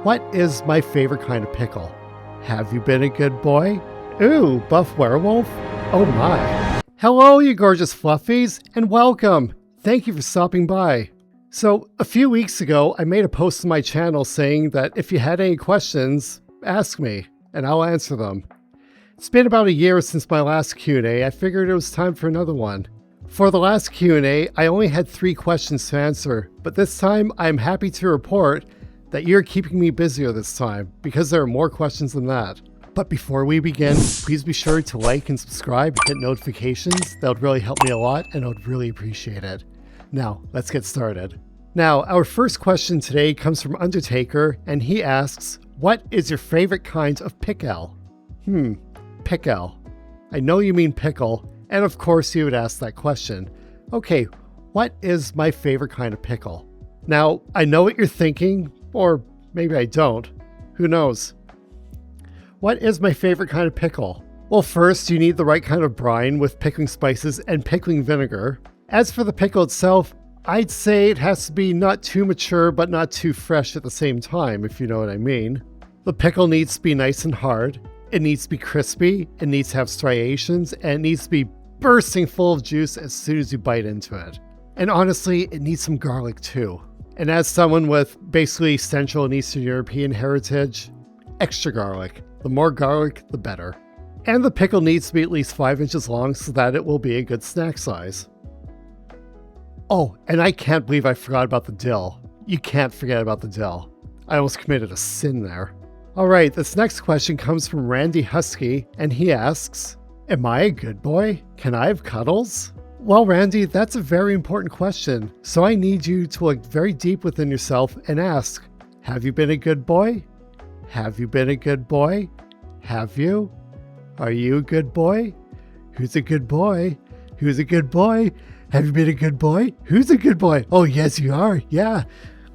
What is my favorite kind of pickle? Have you been a good boy? Ooh, buff werewolf? Oh my. Hello, you gorgeous fluffies, and welcome. Thank you for stopping by. So, a few weeks ago, I made a post on my channel saying that if you had any questions, ask me, and I'll answer them. It's been about a year since my last Q&A. I figured it was time for another one. For the last Q&A, I only had 3 questions to answer, but this time I'm happy to report that you're keeping me busier this time, because there are more questions than that. But before we begin, please be sure to like and subscribe, hit notifications. That would really help me a lot, and I would really appreciate it. Now, let's get started. Now, our first question today comes from Undertaker, and he asks, what is your favorite kind of pickle? Pickle. I know you mean pickle, and of course you would ask that question. Okay, what is my favorite kind of pickle? Now, I know what you're thinking, or maybe I don't. Who knows? What is my favorite kind of pickle? Well, first, you need the right kind of brine with pickling spices and pickling vinegar. As for the pickle itself, I'd say it has to be not too mature but not too fresh at the same time, if you know what I mean. The pickle needs to be nice and hard, it needs to be crispy, it needs to have striations, and it needs to be bursting full of juice as soon as you bite into it. And honestly, it needs some garlic too. And as someone with basically Central and Eastern European heritage, extra garlic. The more garlic, the better. And the pickle needs to be at least 5 inches long so that it will be a good snack size. Oh, and I can't believe I forgot about the dill. You can't forget about the dill. I almost committed a sin there. Alright, this next question comes from Randy Husky, and he asks, am I a good boy? Can I have cuddles? Well, Randy, that's a very important question, so I need you to look very deep within yourself and ask, have you been a good boy? Have you been a good boy? Have you? Are you a good boy? Who's a good boy? Who's a good boy? Have you been a good boy? Who's a good boy? Oh, yes, you are. Yeah.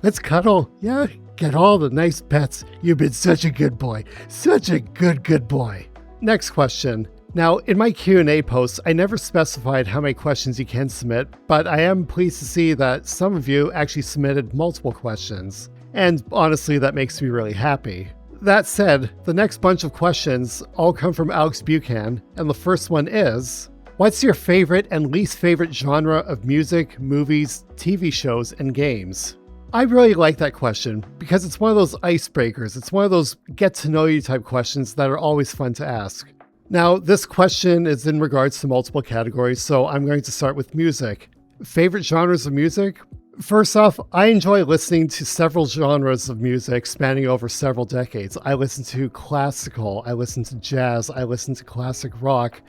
Let's cuddle. Yeah. Get all the nice pets. You've been such a good boy. Such a good boy. Next question. Now, in my Q&A posts, I never specified how many questions you can submit, but I am pleased to see that some of you actually submitted multiple questions. And honestly, that makes me really happy. That said, the next bunch of questions all come from Alex Buchan, and the first one is, what's your favorite and least favorite genre of music, movies, TV shows, and games? I really like that question because it's one of those icebreakers. It's one of those get-to-know-you type questions that are always fun to ask. Now, this question is in regards to multiple categories, so I'm going to start with music. Favorite genres of music? First off, I enjoy listening to several genres of music spanning over several decades. I listen to classical, I listen to jazz, I listen to classic rock,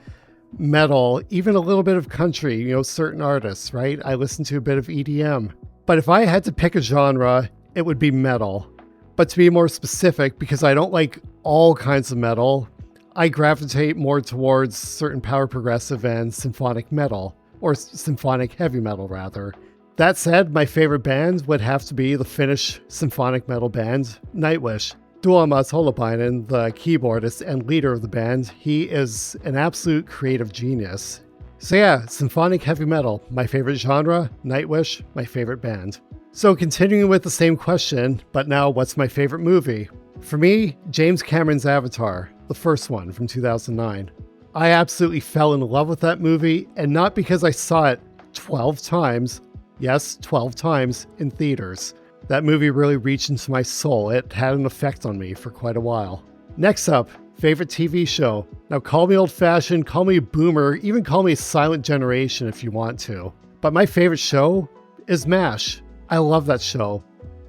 metal, even a little bit of country, certain artists, right? I listen to a bit of EDM. But if I had to pick a genre, it would be metal. But to be more specific, because I don't like all kinds of metal, I gravitate more towards certain power progressive and symphonic metal, or symphonic heavy metal rather. That said, my favorite band would have to be the Finnish symphonic metal band, Nightwish. Tuomas Holopainen, the keyboardist and leader of the band, he is an absolute creative genius. So yeah, symphonic heavy metal, my favorite genre, Nightwish, my favorite band. So continuing with the same question, but now what's my favorite movie? For me, James Cameron's Avatar, the first one from 2009. I absolutely fell in love with that movie, and not because I saw it 12 times, yes, 12 times in theaters. That movie really reached into my soul. It had an effect on me for quite a while. Next up, favorite TV show. Now call me old-fashioned, call me a boomer, even call me a silent generation if you want to. But my favorite show is MASH. I love that show.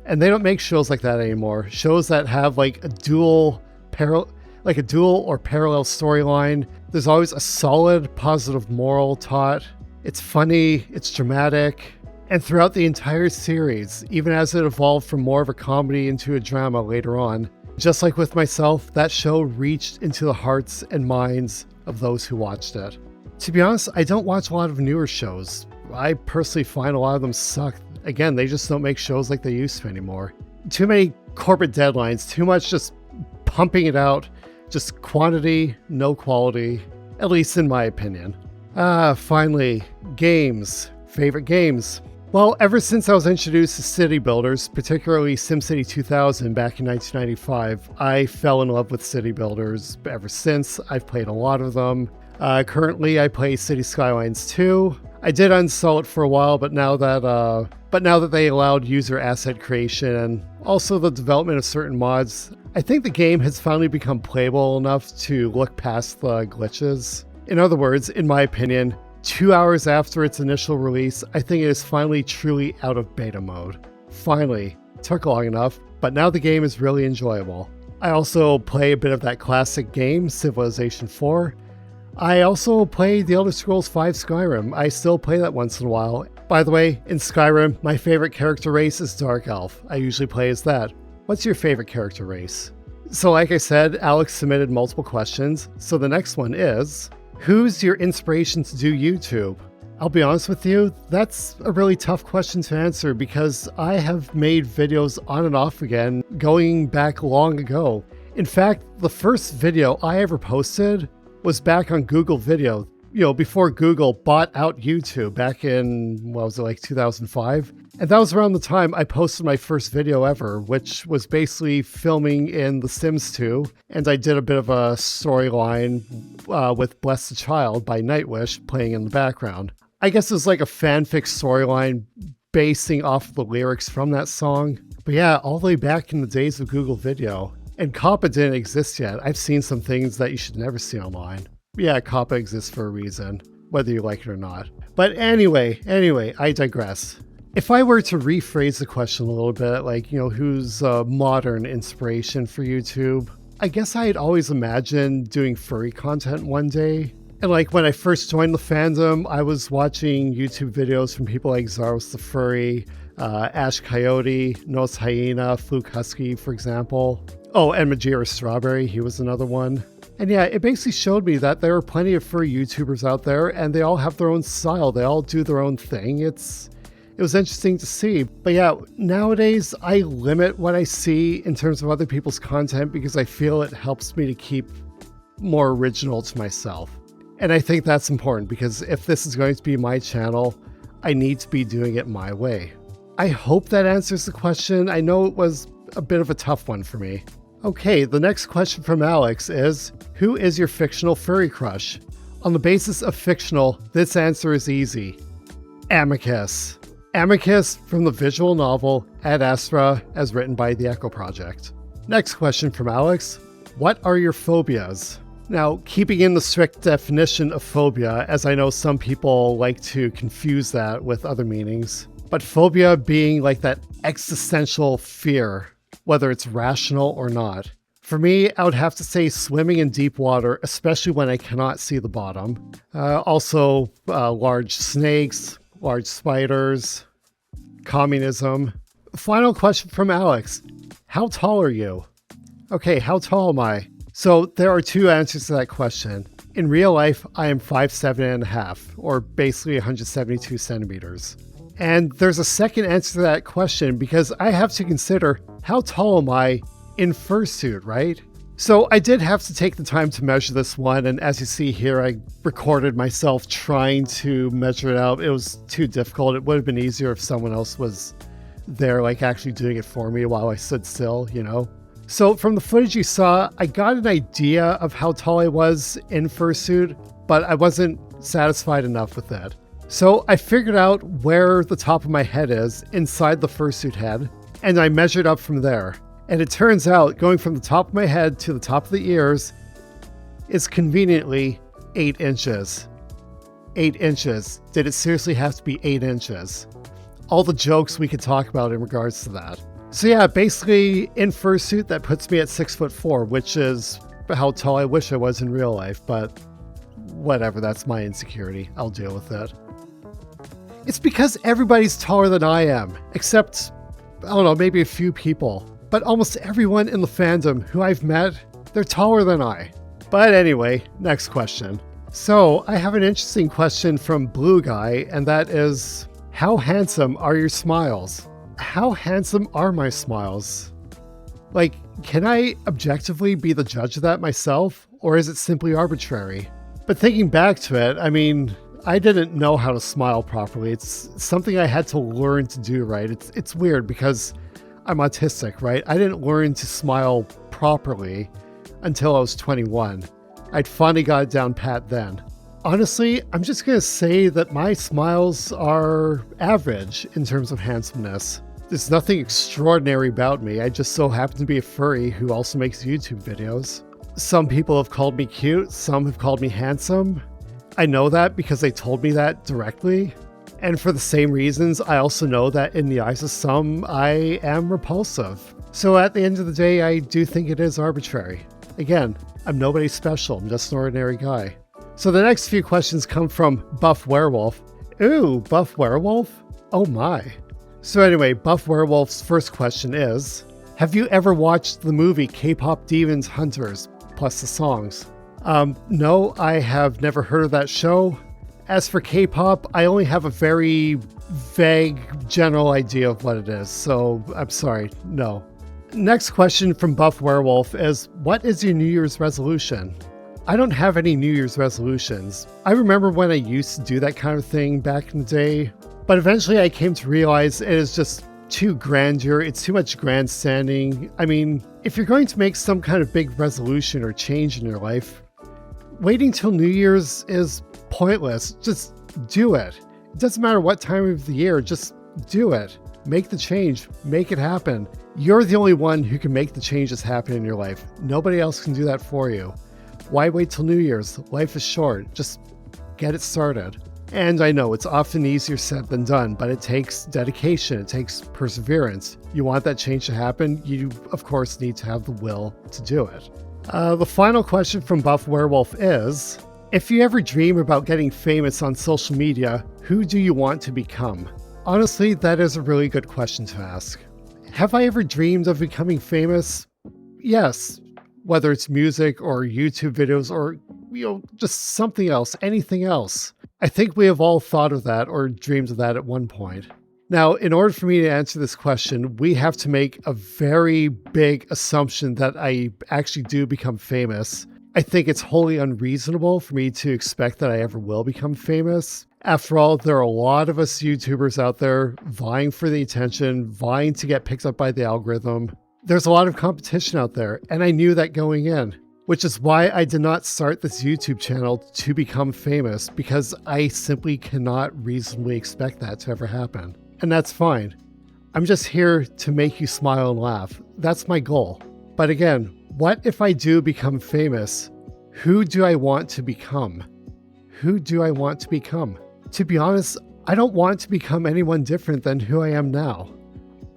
And they don't make shows like that anymore. Shows that have like a dual or parallel storyline. There's always a solid, positive moral taught. It's funny, it's dramatic. And throughout the entire series, even as it evolved from more of a comedy into a drama later on, just like with myself, that show reached into the hearts and minds of those who watched it. To be honest, I don't watch a lot of newer shows. I personally find a lot of them suck. Again, they just don't make shows like they used to anymore. Too many corporate deadlines, too much just pumping it out, just quantity, no quality, at least in my opinion. Finally, games. Favorite games. Well, ever since I was introduced to city builders, particularly SimCity 2000 back in 1995, I fell in love with city builders. Ever since, I've played a lot of them. Currently, I play City Skylines 2. I did uninstall it for a while, but now that they allowed user asset creation and also the development of certain mods, I think the game has finally become playable enough to look past the glitches. In other words, in my opinion, 2 hours after its initial release, I think it is finally truly out of beta mode. Finally. Took long enough, but now the game is really enjoyable. I also play a bit of that classic game, Civilization 4. I also play The Elder Scrolls V Skyrim. I still play that once in a while. By the way, in Skyrim, my favorite character race is Dark Elf. I usually play as that. What's your favorite character race? So like I said, Alex submitted multiple questions, so the next one is, who's your inspiration to do YouTube? I'll be honest with you, that's a really tough question to answer because I have made videos on and off again going back long ago. In fact, the first video I ever posted was back on Google Video, before Google bought out YouTube back in, 2005? And that was around the time I posted my first video ever, which was basically filming in The Sims 2, and I did a bit of a storyline with Bless the Child by Nightwish playing in the background. I guess it was like a fanfic storyline basing off the lyrics from that song. But yeah, all the way back in the days of Google Video. And COPPA didn't exist yet. I've seen some things that you should never see online. Yeah, COPPA exists for a reason, whether you like it or not. But anyway, I digress. If I were to rephrase the question a little bit, who's a modern inspiration for YouTube? I guess I had always imagined doing furry content one day. And when I first joined the fandom, I was watching YouTube videos from people like Zaros the Furry, Ash Coyote, Nose Hyena, Fluke Husky, for example. Oh, and Majira Strawberry, he was another one. And yeah, it basically showed me that there are plenty of furry YouTubers out there, and they all have their own style. They all do their own thing. It was interesting to see. But yeah, nowadays I limit what I see in terms of other people's content because I feel it helps me to keep more original to myself. And I think that's important because if this is going to be my channel, I need to be doing it my way. I hope that answers the question. I know it was a bit of a tough one for me. Okay, the next question from Alex is, who is your fictional furry crush? On the basis of fictional, this answer is easy. Amicus. Amicus from the visual novel Ad Astra as written by the Echo Project. Next question from Alex. What are your phobias? Now, keeping in the strict definition of phobia, as I know some people like to confuse that with other meanings, but phobia being like that existential fear, whether it's rational or not. For me, I would have to say swimming in deep water, especially when I cannot see the bottom. Also, large snakes, large spiders, communism. Final question from Alex. How tall are you? Okay, how tall am I? So there are two answers to that question. In real life, I am 5'7.5", or basically 172 centimeters. And there's a second answer to that question because I have to consider how tall am I in fursuit, right? So I did have to take the time to measure this one, and as you see here, I recorded myself trying to measure it out. It was too difficult. It would have been easier if someone else was there, actually doing it for me while I stood still, So from the footage you saw, I got an idea of how tall I was in fursuit, but I wasn't satisfied enough with that. So I figured out where the top of my head is inside the fursuit head, and I measured up from there. And it turns out going from the top of my head to the top of the ears is conveniently 8 inches. 8 inches. Did it seriously have to be 8 inches? All the jokes we could talk about in regards to that. So yeah, basically in fursuit, that puts me at 6'4", which is how tall I wish I was in real life, but whatever, that's my insecurity. I'll deal with it. It's because everybody's taller than I am, except, I don't know, maybe a few people. But almost everyone in the fandom who I've met, they're taller than I. But anyway, next question. So I have an interesting question from Blue Guy, and that is, how handsome are your smiles? How handsome are my smiles? Can I objectively be the judge of that myself, or is it simply arbitrary? But thinking back to it, I mean, I didn't know how to smile properly. It's something I had to learn to do, right? It's weird because I'm autistic, right? I didn't learn to smile properly until I was 21. I'd finally got it down pat then. Honestly, I'm just going to say that my smiles are average in terms of handsomeness. There's nothing extraordinary about me. I just so happen to be a furry who also makes YouTube videos. Some people have called me cute, some have called me handsome. I know that because they told me that directly. And for the same reasons, I also know that in the eyes of some, I am repulsive. So at the end of the day, I do think it is arbitrary. Again, I'm nobody special, I'm just an ordinary guy. So the next few questions come from Buff Werewolf. Ooh, Buff Werewolf? Oh my. So anyway, Buff Werewolf's first question is, have you ever watched the movie K-Pop Demons Hunters, plus the songs? No, I have never heard of that show. As for K-pop, I only have a very vague general idea of what it is, so I'm sorry, no. Next question from Buff Werewolf is, what is your New Year's resolution? I don't have any New Year's resolutions. I remember when I used to do that kind of thing back in the day, but eventually I came to realize it is just too grandeur, it's too much grandstanding. I mean, if you're going to make some kind of big resolution or change in your life, waiting till New Year's is pointless. Just do it. It doesn't matter what time of the year, just do it. Make the change, make it happen. You're the only one who can make the changes happen in your life. Nobody else can do that for you. Why wait till New Year's? Life is short. Just get it started. And I know it's often easier said than done, but it takes dedication. It takes perseverance. You want that change to happen, you of course need to have the will to do it. The final question from Buff Werewolf is, if you ever dream about getting famous on social media, who do you want to become? Honestly, that is a really good question to ask. Have I ever dreamed of becoming famous? Yes. Whether it's music or YouTube videos or, just something else, anything else. I think we have all thought of that or dreamed of that at one point. Now, in order for me to answer this question, we have to make a very big assumption that I actually do become famous. I think it's wholly unreasonable for me to expect that I ever will become famous. After all, there are a lot of us YouTubers out there vying for the attention, vying to get picked up by the algorithm. There's a lot of competition out there, and I knew that going in, which is why I did not start this YouTube channel to become famous, because I simply cannot reasonably expect that to ever happen. And that's fine. I'm just here to make you smile and laugh. That's my goal. But again, what if I do become famous? Who do I want to become? Who do I want to become? To be honest, I don't want to become anyone different than who I am now.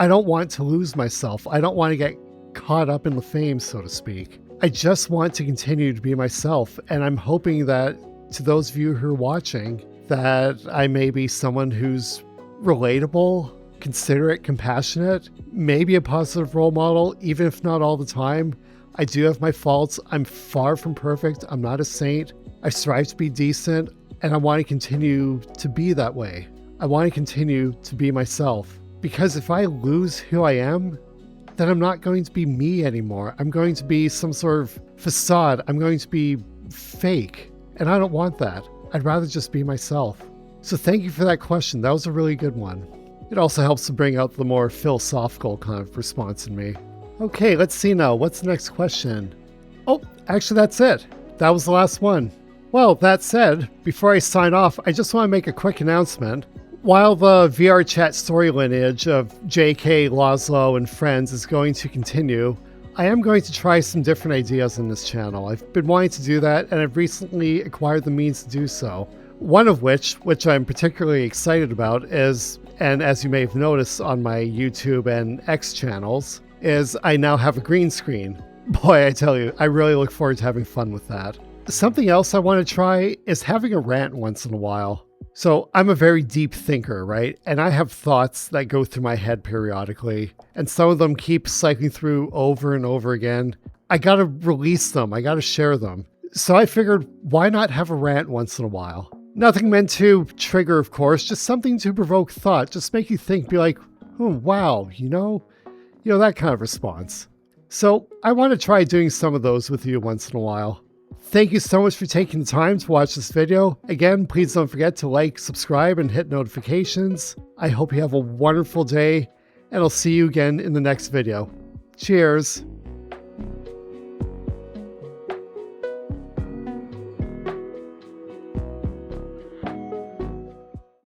I don't want to lose myself. I don't want to get caught up in the fame, so to speak. I just want to continue to be myself, and I'm hoping that to those of you who are watching, that I may be someone who's relatable, considerate, compassionate, maybe a positive role model, even if not all the time. I do have my faults. I'm far from perfect. I'm not a saint. I strive to be decent, and I want to continue to be that way. I want to continue to be myself. Because if I lose who I am, then I'm not going to be me anymore. I'm going to be some sort of facade. I'm going to be fake. And I don't want that. I'd rather just be myself. So thank you for that question. That was a really good one. It also helps to bring out the more philosophical kind of response in me. Okay, let's see now. What's the next question? Oh, actually that's it. That was the last one. Well, that said, before I sign off, I just want to make a quick announcement. While the VRChat story lineage of JK, Laszlo, and friends is going to continue, I am going to try some different ideas on this channel. I've been wanting to do that, and I've recently acquired the means to do so. One of which I'm particularly excited about is, and as you may have noticed on my YouTube and X channels, is I now have a green screen. Boy, I tell you, I really look forward to having fun with that. Something else I want to try is having a rant once in a while. So I'm a very deep thinker, right? And I have thoughts that go through my head periodically, and some of them keep cycling through over and over again. I gotta release them. I gotta share them. So I figured, why not have a rant once in a while? Nothing meant to trigger, of course, just something to provoke thought, just make you think, be like, oh, wow, that kind of response. So I want to try doing some of those with you once in a while. Thank you so much for taking the time to watch this video. Again, please don't forget to like, subscribe, and hit notifications. I hope you have a wonderful day, and I'll see you again in the next video. Cheers!